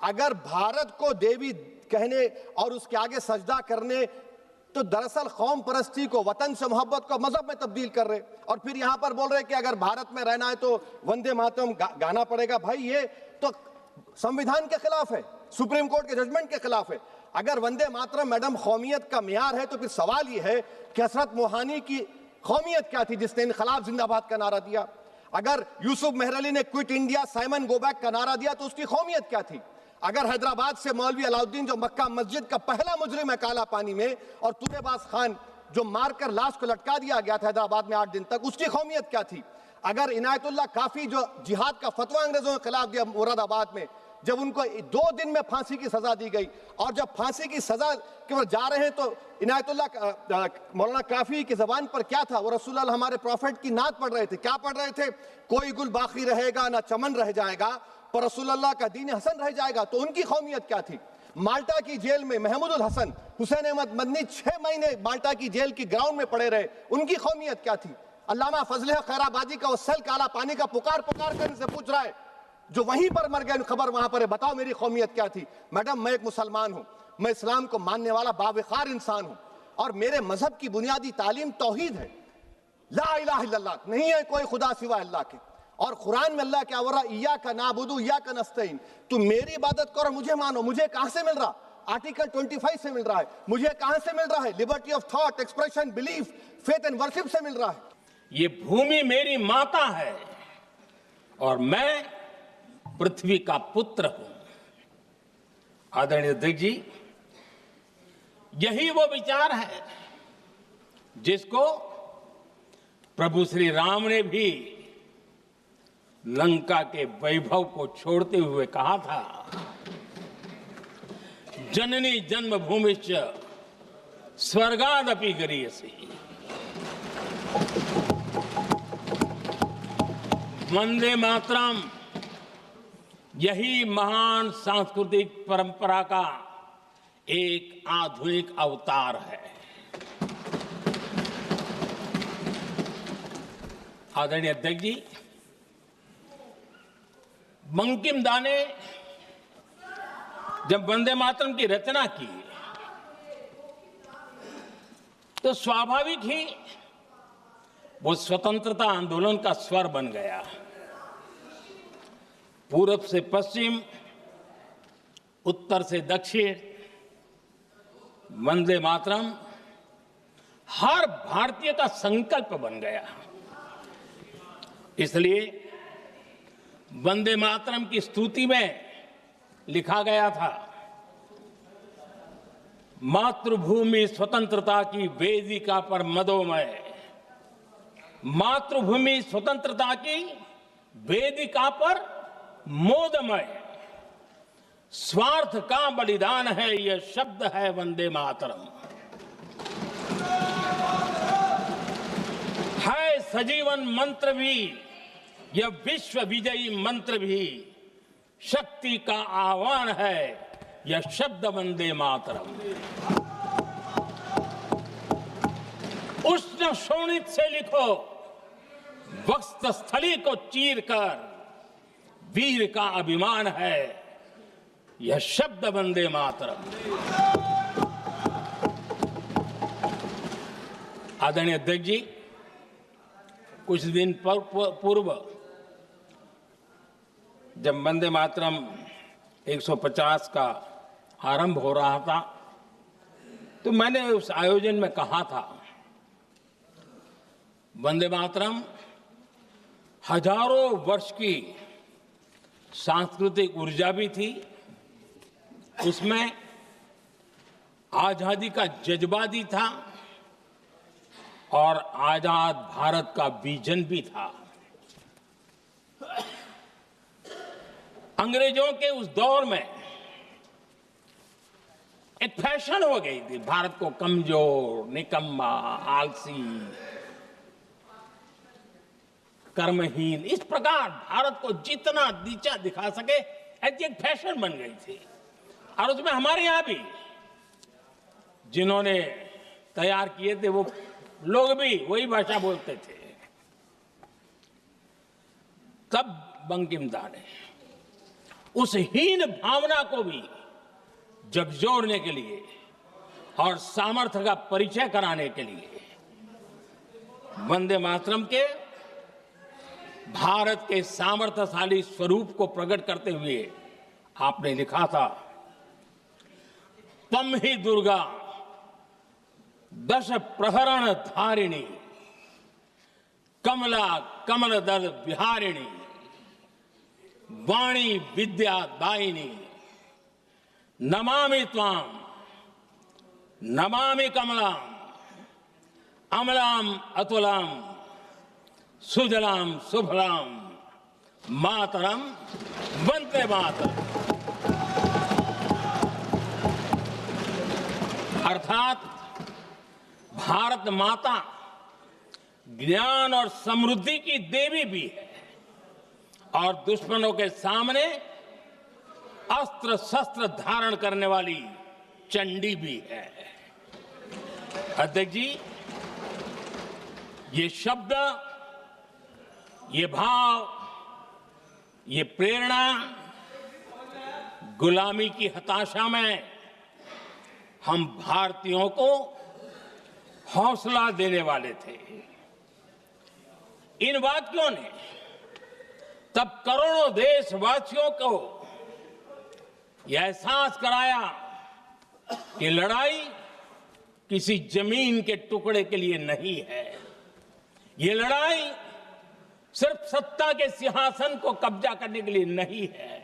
अगर भारत को देवी कहने और उसके आगे सजदा करने, तो दरअसल कौम परस्ती को, वतन से मोहब्बत को मजहब में तब्दील कर रहे, और फिर यहां पर बोल रहे कि अगर भारत में रहना है तो वंदे मातरम गाना पड़ेगा। भाई ये तो संविधान के खिलाफ है, सुप्रीम कोर्ट के जजमेंट के खिलाफ है। अगर वंदे मातरम मैडम कौमियत का मियार है, तो फिर सवाल यह है कि हसरत मोहानी की कौमियत क्या थी जिसने इनकलाब जिंदाबाद का नारा दिया? अगर यूसुफ मेहर अली ने quit India Simon go back का नारा दिया तो उसकी कौमियत क्या थी? अगर हैदराबाद से मौलवी अलाउद्दीन जो मक्का मस्जिद का पहला मुजरिम है काला पानी में, और तूनेबाज खान जो मारकर लाश को लटका दिया गया था हैदराबाद में 8 दिन तक, उसकी कौमियत क्या थी? अगर इनायतुल्लाह काफी जो जिहाद का फतवा अंग्रेजों के खिलाफ दिया मुरादाबाद में, जब उनको 2 दिन में फांसी की सजा दी गई, और जब फांसी की सजा के बाद जा रहे हैं तो इनायतुल्लाह मौलाना काफी की जबान पर क्या था? वो रसूलुल्लाह हमारे प्रॉफिट की नात पढ़ रहे थे। क्या पढ़ रहे थे? कोई गुल बाकी रहेगा ना चमन रह जाएगा, पर रसूलुल्लाह का दीन हसन रह जाएगा। तो उनकी कौमियत क्या थी? माल्टा की जेल में महमूदुल हसन, हुसैन अहमद मदनी 6 महीने माल्टा की जेल की ग्राउंड में पड़े रहे, उनकी कौमियत क्या थी? अल्लामा फजल खैराबादी का वो सेल काला पानी का पुकार पुकार कर इनसे पूछ रहा है, जो वहीं पर मर गए, खबर वहां पर है, बताओ मेरी कौमियत क्या थी? मैडम, मैं एक मुसलमान हूं, मैं इस्लाम को मानने वाला बावकार इंसान हूं, और मेरे मजहब की बुनियादी तालीम तौहीद है, ला इलाहा इल्लल्लाह, नहीं है कोई खुदा सिवा अल्लाह के। और कुरान में अल्लाह क्या बोल रहा? इय्याका नाबुदु इय्याका नस्तईन, तुम मेरी इबादत करो, मुझे मानो। मुझे कहां से मिल रहा? आर्टिकल 25 से मिल रहा है। मुझे कहां से मिल रहा है? Liberty of thought, expression, belief, faith and worship से मिल रहा है। ये भूमि मेरी माता है और मैं पृथ्वी का पुत्र हूं। आदरणीय अध्यक्ष जी, यही वो विचार है जिसको प्रभु श्री राम ने भी लंका के वैभव को छोड़ते हुए कहा था, जननी जन्मभूमिश्च स्वर्गादपि गरीयसी। वंदे मातरम यही महान सांस्कृतिक परंपरा का एक आधुनिक अवतार है। आदरणीय अध्यक्ष जी, बंकिम दा ने जब वंदे मातरम की रचना की तो स्वाभाविक ही वो स्वतंत्रता आंदोलन का स्वर बन गया। पूरब से पश्चिम, उत्तर से दक्षिण, वंदे मातरम हर भारतीय का संकल्प बन गया। इसलिए वंदे मातरम की स्तुति में लिखा गया था, मातृभूमि स्वतंत्रता की वेदिका पर मदोमय, मातृभूमि स्वतंत्रता की वेदिका पर मोदमय, स्वार्थ का बलिदान है यह शब्द है वंदे मातरम। है सजीवन मंत्र भी यह विश्व विजयी मंत्र भी, शक्ति का आह्वान है यह शब्द वंदे मातरम। उष्ण शोणित से लिखो, वक्ष स्थली को चीर कर, वीर का अभिमान है यह शब्द वंदे मातरम। आदरणीय अध्यक्ष जी, कुछ दिन पूर्व जब वंदे मातरम 150 का आरंभ हो रहा था तो मैंने उस आयोजन में कहा था, वंदे मातरम हजारों वर्ष की सांस्कृतिक ऊर्जा भी थी, उसमें आजादी का जज्बा भी था और आजाद भारत का विजन भी था। अंग्रेजों के उस दौर में एक फैशन हो गई थी भारत को कमजोर, निकम्मा, आलसी, कर्महीन, इस प्रकार भारत को जितना नीचा दिखा सके ऐसी एक फैशन बन गई थी। और उसमें हमारे यहां भी जिन्होंने तैयार किए थे वो लोग भी वही भाषा बोलते थे। तब बंकिम दा ने उस हीन भावना को भी झकझोरने के लिए और सामर्थ्य का परिचय कराने के लिए वंदे मातरम के भारत के सामर्थ्यशाली स्वरूप को प्रकट करते हुए आपने लिखा था, तम ही दुर्गा दश प्रहरण धारिणी कमला कमल दल विहारिणी वाणी विद्या दायिनी नमामि त्वाम नमामि कमलाम अमलाम अतुलाम सुजलाम सुफलाम मातरम वंदे मातरम। अर्थात भारत माता ज्ञान और समृद्धि की देवी भी है और दुश्मनों के सामने अस्त्र शस्त्र धारण करने वाली चंडी भी है। अध्यक्ष जी, ये शब्द, ये भाव, ये प्रेरणा गुलामी की हताशा में हम भारतीयों को हौसला देने वाले थे। इन वाक्यों ने तब करोड़ों देशवासियों को यह एहसास कराया कि लड़ाई किसी जमीन के टुकड़े के लिए नहीं है, ये लड़ाई सिर्फ सत्ता के सिंहासन को कब्जा करने के लिए नहीं है,